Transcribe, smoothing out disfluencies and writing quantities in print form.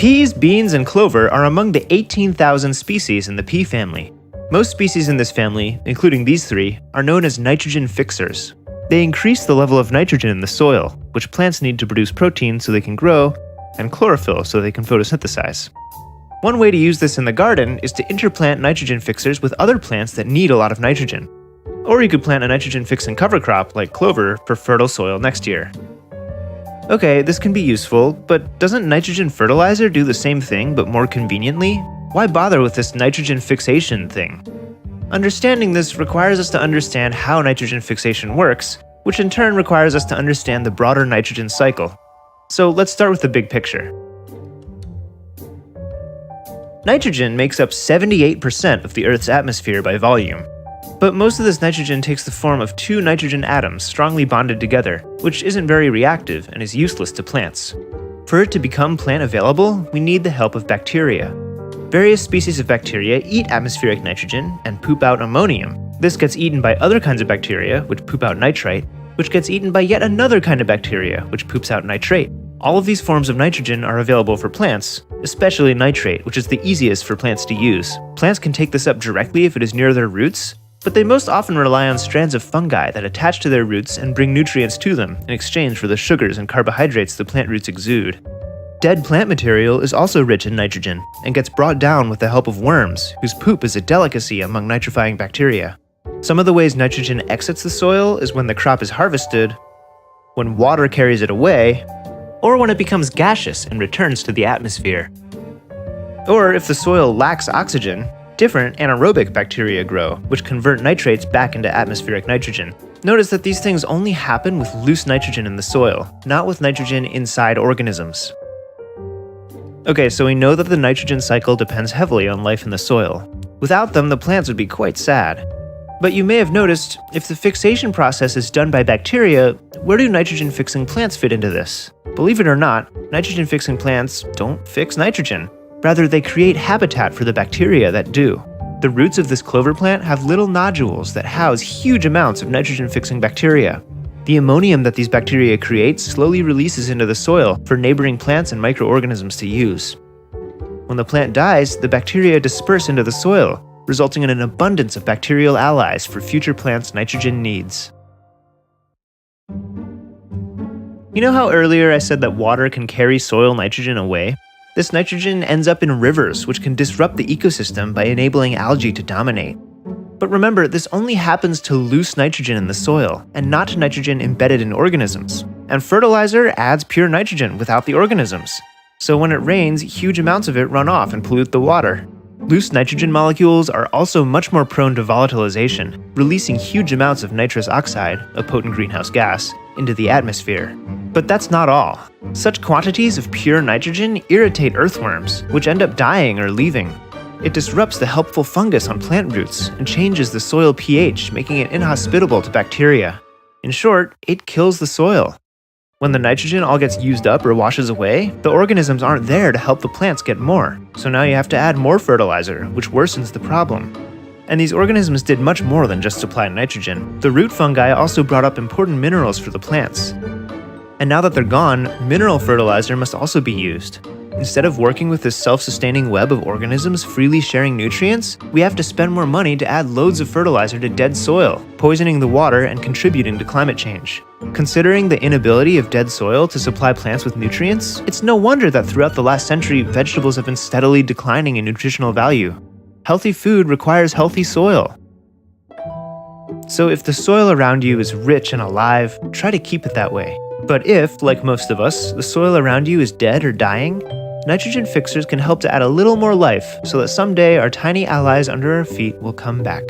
Peas, beans, and clover are among the 18,000 species in the pea family. Most species in this family, including these three, are known as nitrogen fixers. They increase the level of nitrogen in the soil, which plants need to produce protein so they can grow, and chlorophyll so they can photosynthesize. One way to use this in the garden is to interplant nitrogen fixers with other plants that need a lot of nitrogen. Or you could plant a nitrogen-fixing cover crop like clover for fertile soil next year. Okay, this can be useful, but doesn't nitrogen fertilizer do the same thing but more conveniently? Why bother with this nitrogen fixation thing? Understanding this requires us to understand how nitrogen fixation works, which in turn requires us to understand the broader nitrogen cycle. So let's start with the big picture. Nitrogen makes up 78% of the Earth's atmosphere by volume. But most of this nitrogen takes the form of two nitrogen atoms strongly bonded together, which isn't very reactive and is useless to plants. For it to become plant available, we need the help of bacteria. Various species of bacteria eat atmospheric nitrogen and poop out ammonium. This gets eaten by other kinds of bacteria, which poop out nitrite, which gets eaten by yet another kind of bacteria, which poops out nitrate. All of these forms of nitrogen are available for plants, especially nitrate, which is the easiest for plants to use. Plants can take this up directly if it is near their roots, but they most often rely on strands of fungi that attach to their roots and bring nutrients to them in exchange for the sugars and carbohydrates the plant roots exude. Dead plant material is also rich in nitrogen and gets brought down with the help of worms, whose poop is a delicacy among nitrifying bacteria. Some of the ways nitrogen exits the soil is when the crop is harvested, when water carries it away, or when it becomes gaseous and returns to the atmosphere. Or if the soil lacks oxygen, different anaerobic bacteria grow, which convert nitrates back into atmospheric nitrogen. Notice that these things only happen with loose nitrogen in the soil, not with nitrogen inside organisms. Okay, so we know that the nitrogen cycle depends heavily on life in the soil. Without them, the plants would be quite sad. But you may have noticed, if the fixation process is done by bacteria, where do nitrogen-fixing plants fit into this? Believe it or not, nitrogen-fixing plants don't fix nitrogen. Rather, they create habitat for the bacteria that do. The roots of this clover plant have little nodules that house huge amounts of nitrogen-fixing bacteria. The ammonium that these bacteria create slowly releases into the soil for neighboring plants and microorganisms to use. When the plant dies, the bacteria disperse into the soil, resulting in an abundance of bacterial allies for future plants' nitrogen needs. You know how earlier I said that water can carry soil nitrogen away? This nitrogen ends up in rivers, which can disrupt the ecosystem by enabling algae to dominate. But remember, this only happens to loose nitrogen in the soil, and not to nitrogen embedded in organisms. And fertilizer adds pure nitrogen without the organisms. So when it rains, huge amounts of it run off and pollute the water. Loose nitrogen molecules are also much more prone to volatilization, releasing huge amounts of nitrous oxide, a potent greenhouse gas, into the atmosphere. But that's not all. Such quantities of pure nitrogen irritate earthworms, which end up dying or leaving. It disrupts the helpful fungus on plant roots and changes the soil pH, making it inhospitable to bacteria. In short, it kills the soil. When the nitrogen all gets used up or washes away, the organisms aren't there to help the plants get more, so now you have to add more fertilizer, which worsens the problem. And these organisms did much more than just supply nitrogen. The root fungi also brought up important minerals for the plants. And now that they're gone, mineral fertilizer must also be used. Instead of working with this self-sustaining web of organisms freely sharing nutrients, we have to spend more money to add loads of fertilizer to dead soil, poisoning the water and contributing to climate change. Considering the inability of dead soil to supply plants with nutrients, it's no wonder that throughout the last century, vegetables have been steadily declining in nutritional value. Healthy food requires healthy soil. So if the soil around you is rich and alive, try to keep it that way. But if, like most of us, the soil around you is dead or dying, nitrogen fixers can help to add a little more life so that someday our tiny allies under our feet will come back.